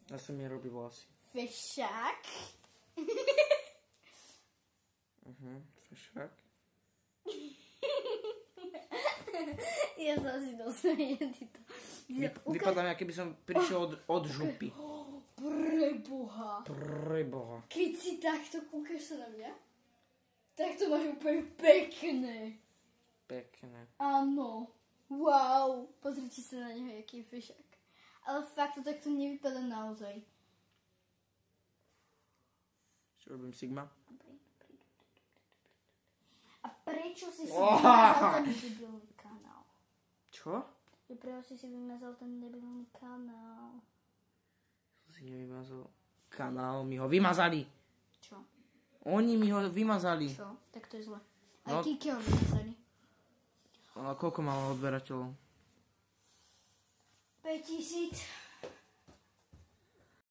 Ja som mi robí vlasy. Fešák. Fešák. Ja sa si dosmejem. Vypadám, aké by som prišiel od župy. Preboha. Preboha. Keď si takto kúkaš sa na mňa, tak to máš úplne pekné. Pekné. Áno. Wow. Pozrite sa na neho, aký je fešák. Ale fakt to takto nevypadá naozaj. Čo robím Sigma? A prečo si vymazal ten debilný kanál? Čo? Prečo si vymazal ten debilný kanál? Si nevymazal. Kanál, mi ho vymazali. Čo? Oni mi ho vymazali. Čo? Tak to je zle. A Kike ho vymazali. A koľko malo odberateľov? 5000.